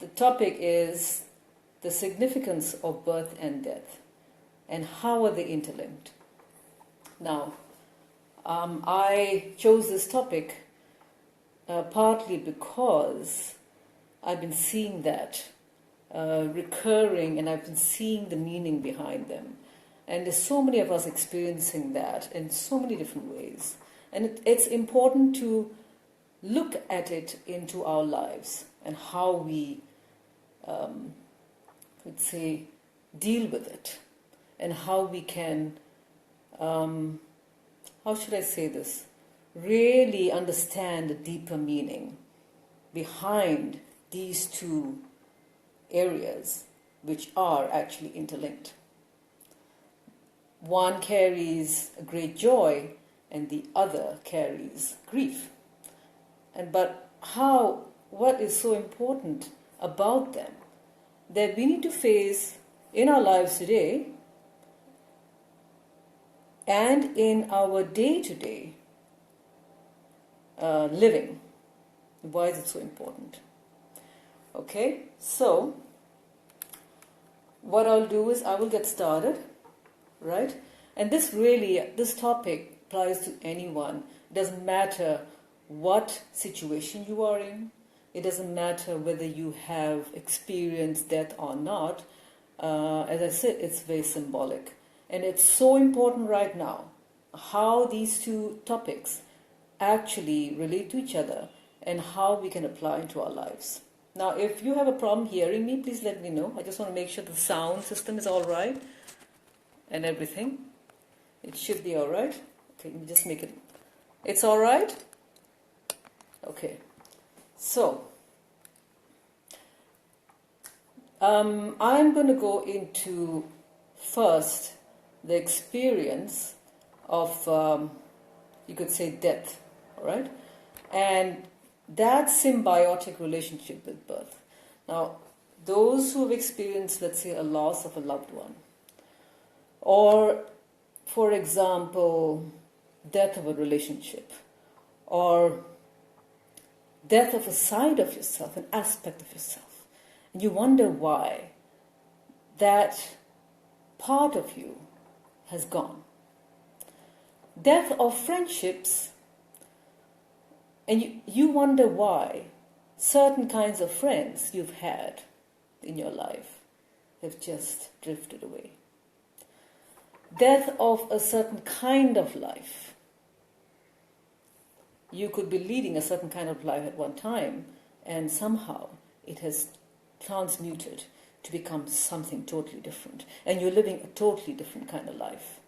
The topic is the significance of birth and death and how are they interlinked. Now, I chose this topic partly because I've been seeing that recurring, and I've been seeing the meaning behind them. And there's so many of us experiencing that in so many different ways. And it's important to look at it into our lives and how we, let's say, deal with it, and how we can, how should I say this, really understand the deeper meaning behind these two areas, which are actually interlinked. One carries a great joy and the other carries grief. But what is so important about them that we need to face in our lives today and in our day-to-day living. Why is it so important? Okay, so what I'll do is I will get started, right? And this topic applies to anyone. It doesn't matter what situation you are in. It doesn't matter whether you have experienced death or not. As I said, it's very symbolic. And it's so important right now how these two topics actually relate to each other and how we can apply into our lives. Now, if you have a problem hearing me, please let me know. I just want to make sure the sound system is all right and everything. It should be all right. Okay, just make it. It's all right? Okay. So, I'm going to go into first the experience of, you could say, death, all right? And that symbiotic relationship with birth. Now, those who have experienced, let's say, a loss of a loved one, or, for example, death of a relationship, or death of a side of yourself, an aspect of yourself, and you wonder why that part of you has gone. Death of friendships, and you wonder why certain kinds of friends you've had in your life have just drifted away. Death of a certain kind of life. You could be leading a certain kind of life at one time, and somehow it has transmuted to become something totally different. And you're living a totally different kind of life.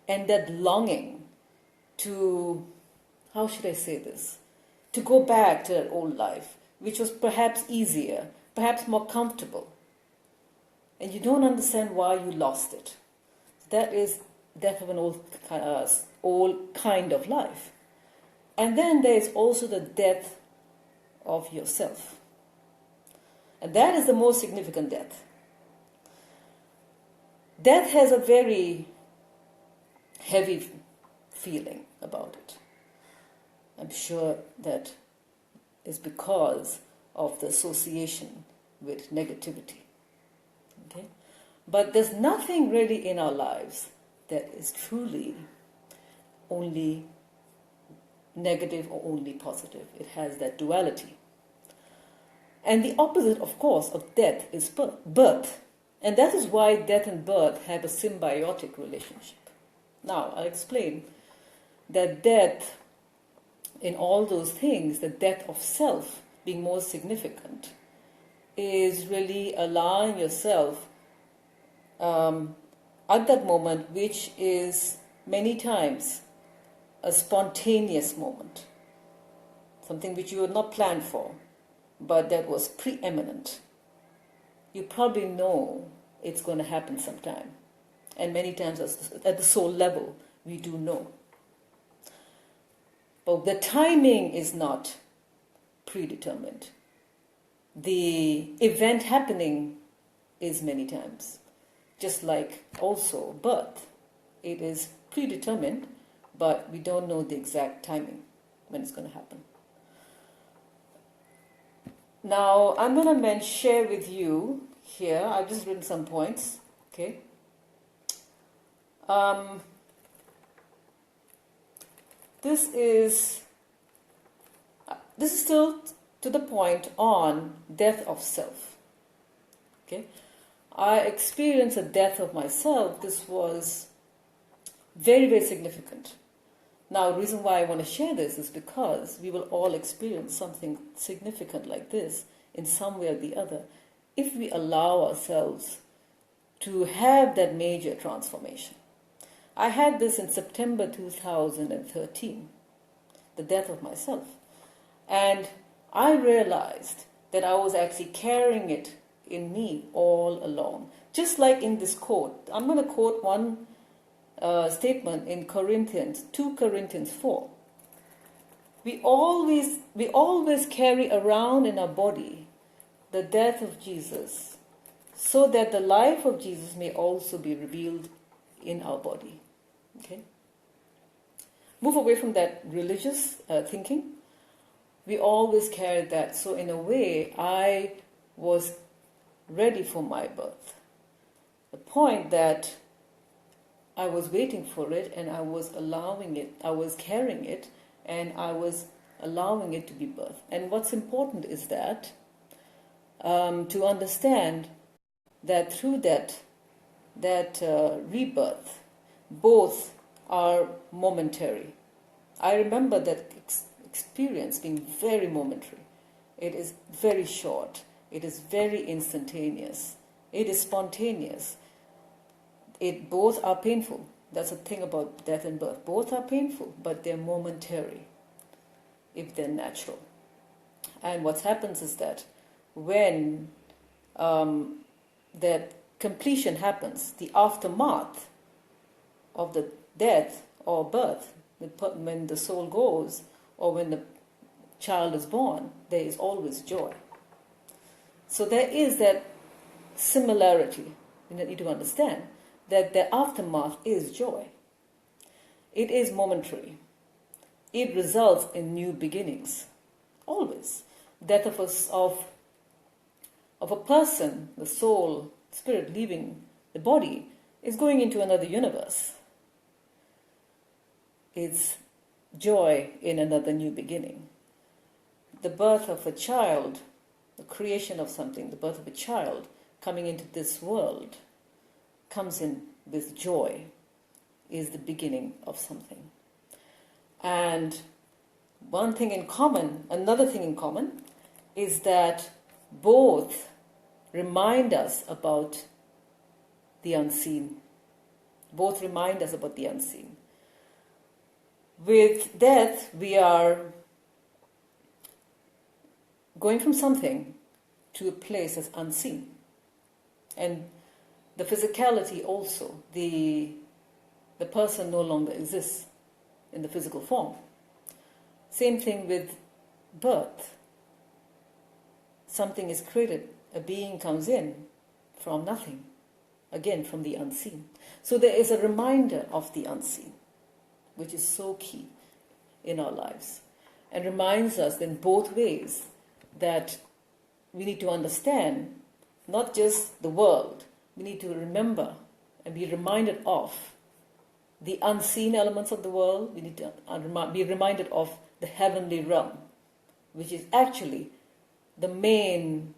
And that longing to, how should I say this, to go back to that old life, which was perhaps easier, perhaps more comfortable. And you don't understand why you lost it. That is death of an old kind of life. And then there is also the death of yourself. And that is the most significant death. Death has a very heavy feeling about it. I'm sure that is because of the association with negativity. Okay? But there's nothing really in our lives that is truly only negative or only positive. It has that duality. And the opposite, of course, of death is birth. And that is why death and birth have a symbiotic relationship. Now, I'll explain that death, in all those things, the death of self being more significant, is really allowing yourself at that moment, which is many times a spontaneous moment, something which you had not planned for, but that was preeminent. You probably know it's going to happen sometime. And many times at the soul level, we do know. But the timing is not predetermined. The event happening is many times. Just like also birth. It is predetermined, but we don't know the exact timing when it's going to happen. Now, I'm going to share with you here, I've just written some points, okay? This is still to the point on death of self, okay? I experienced a death of myself. This was very, very significant. Now, the reason why I want to share this is because we will all experience something significant like this in some way or the other if we allow ourselves to have that major transformation. I had this in September 2013, the death of myself. And I realized that I was actually carrying it in me all along. Just like in this quote. I'm going to quote one statement in 2 Corinthians 4. We always carry around in our body the death of Jesus, so that the life of Jesus may also be revealed in our body. Okay? Move away from that religious thinking. We always carry that. So in a way, I was ready for my birth. The point that I was waiting for it and I was allowing it, I was carrying it and I was allowing it to be birthed. And what's important is that to understand that through that rebirth, both are momentary. I remember that experience being very momentary. It is very short. It is very instantaneous. It is spontaneous. Both are painful. That's the thing about death and birth. Both are painful, but they're momentary if they're natural. And what happens is that when that completion happens, the aftermath of the death or birth, when the soul goes or when the child is born, there is always joy. So there is that similarity. You need to understand that the aftermath is joy. It is momentary. It results in new beginnings. Always. Death of a person, the soul, spirit leaving the body, is going into another universe. It's joy in another new beginning. The birth of a child, the creation of something, the birth of a child coming into this world comes in with joy, is the beginning of something. And another thing in common is that both remind us about the unseen. Both remind us about the unseen. With death, we are going from something to a place that's unseen. And the physicality also, the person no longer exists in the physical form. Same thing with birth. Something is created, a being comes in from nothing, again from the unseen. So there is a reminder of the unseen, which is so key in our lives, and reminds us in both ways that we need to understand not just the world, we need to remember and be reminded of the unseen elements of the world. We need to be reminded of the heavenly realm, which is actually the main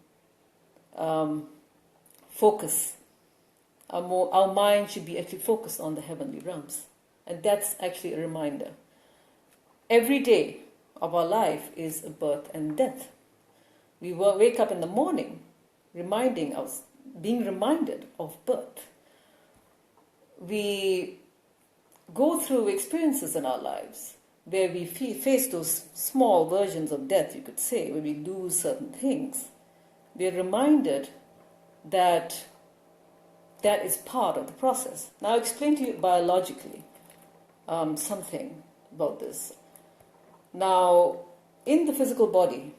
focus. Our mind should be actually focused on the heavenly realms. And that's actually a reminder. Every day of our life is a birth and death. We wake up in the morning being reminded of birth. We go through experiences in our lives where we face those small versions of death, you could say, where we lose certain things. We are reminded that that is part of the process. Now I'll explain to you biologically something about this. Now, in the physical body,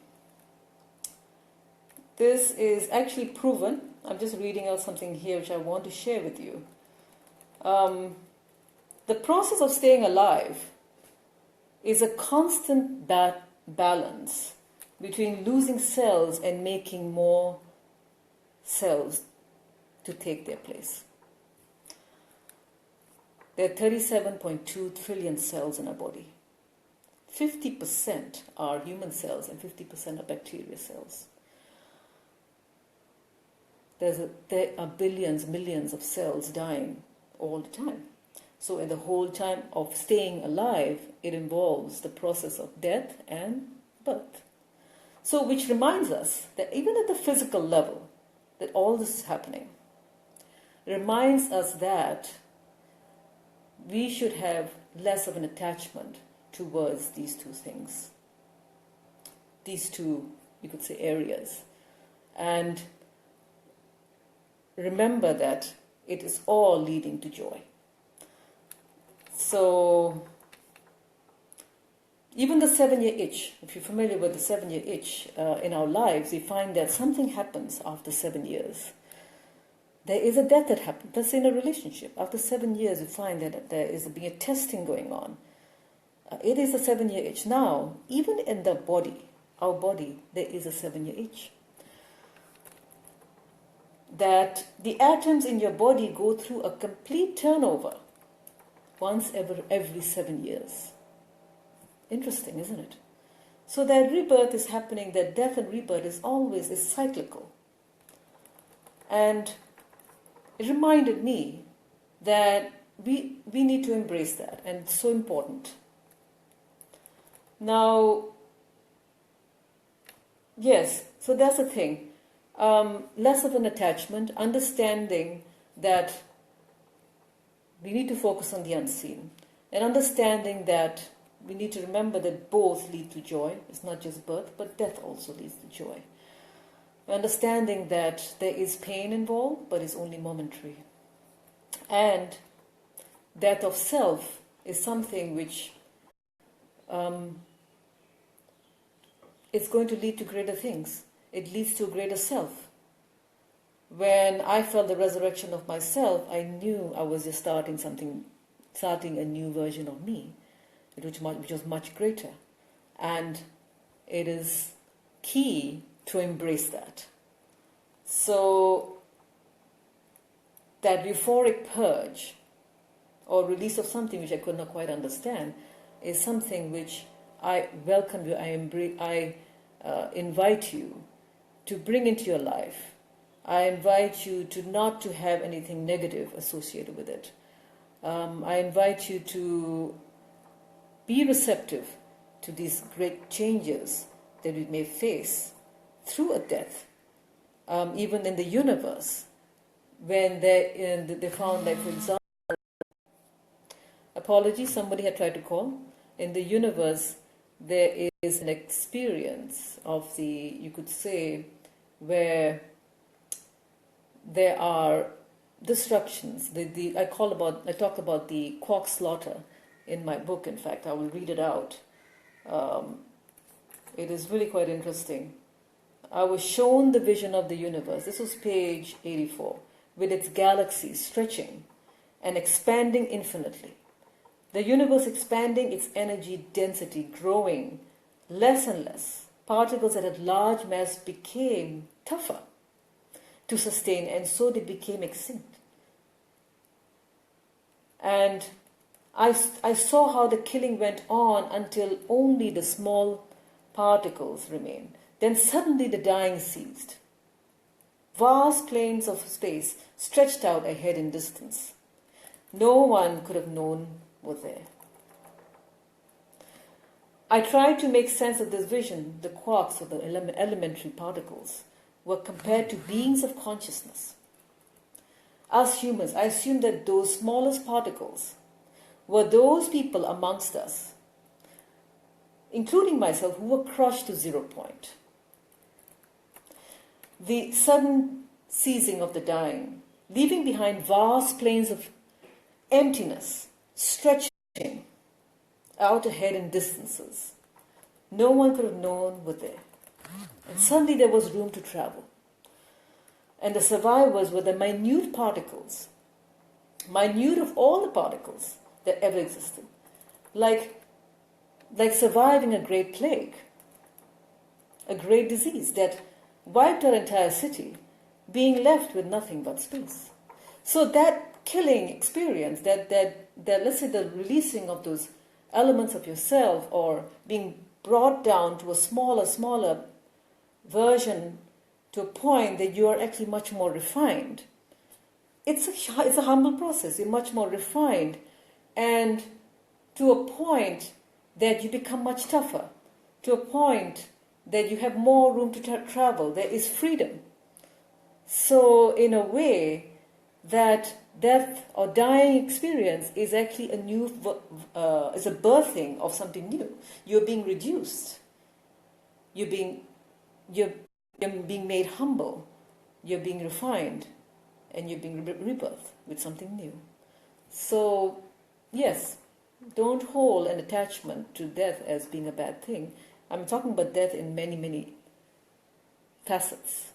this is actually proven. I'm just reading out something here which I want to share with you. The process of staying alive is a constant balance between losing cells and making more cells to take their place. There are 37.2 trillion cells in our body. 50% are human cells and 50% are bacteria cells. There are billions, millions of cells dying all the time. So in the whole time of staying alive, it involves the process of death and birth. So which reminds us that even at the physical level, that all this is happening, reminds us that we should have less of an attachment towards these two things, these two, you could say, areas. And remember that it is all leading to joy. So, even the 7-year itch, if you're familiar with the 7-year itch in our lives, we find that something happens after 7 years. There is a death that happens. Let's say in a relationship. After 7 years, you find that there is a testing going on. It is a 7-year itch. Now, even in the body, our body, there is a 7-year itch. That the atoms in your body go through a complete turnover once every 7 years. Interesting, isn't it? So that rebirth is happening, that death and rebirth is cyclical. And it reminded me that we need to embrace that, and it's so important. Now, yes, so that's the thing. Less of an attachment, understanding that we need to focus on the unseen, and understanding that we need to remember that both lead to joy. It's not just birth, but death also leads to joy. Understanding that there is pain involved, but it's only momentary. And death of self is something which is going to lead to greater things. It leads to a greater self. When I felt the resurrection of myself, I knew I was just starting a new version of me, which was much greater. And it is key to embrace that. So that euphoric purge or release of something which I could not quite understand is something which I welcome you, I invite you to bring into your life. I invite you to not to have anything negative associated with it. I invite you to be receptive to these great changes that we may face through a death. Even in the universe, when they found, like, for example, apologies, somebody had tried to call. In the universe, there is an experience of you could say, where there are destructions. I talk about the quark slaughter in my book. In fact, I will read it out. It is really quite interesting. I was shown the vision of the universe. This was page 84, with its galaxies stretching and expanding infinitely. The universe expanding, its energy density growing less and less. Particles that had large mass became tougher to sustain, and so they became extinct. And I saw how the killing went on until only the small particles remained. Then suddenly the dying ceased. Vast plains of space stretched out ahead in distance. No one could have known were there. I tried to make sense of this vision. The quarks, or the elementary particles, were compared to beings of consciousness. As humans, I assumed that those smallest particles were those people amongst us, including myself, who were crushed to 0 point. The sudden ceasing of the dying, leaving behind vast plains of emptiness, stretching out ahead in distances. No one could have known were there. And suddenly there was room to travel. And the survivors were the minute particles, minute of all the particles that ever existed. Like surviving a great plague. a great disease that wiped our entire city, being left with nothing but space. So that killing experience, that let's say the releasing of those elements of yourself, or being brought down to a smaller version, to a point that you are actually much more refined. It's a humble process. You're much more refined, and to a point that you become much tougher, to a point that you have more room to travel. There is freedom. So in a way, that death or dying experience is actually is a birthing of something new. You're being reduced. You're being made humble. You're being refined, and you're being rebirthed with something new. So, yes, don't hold an attachment to death as being a bad thing. I'm talking about death in many, many facets.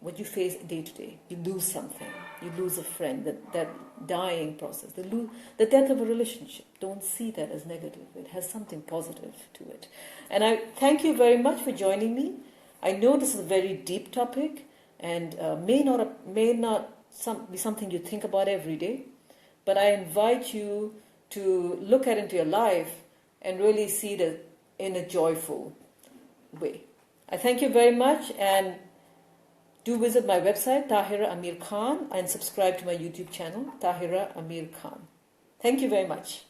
What you face day to day, you lose something, you lose a friend, that dying process, the death of a relationship. Don't see that as negative. It has something positive to it. And I thank you very much for joining me. I know this is a very deep topic, and may not be something you think about every day, but I invite you to look at into your life and really see it in a joyful way. I thank you very much, and do visit my website, Tahira Amir Khan, and subscribe to my YouTube channel, Tahira Amir Khan. Thank you very much.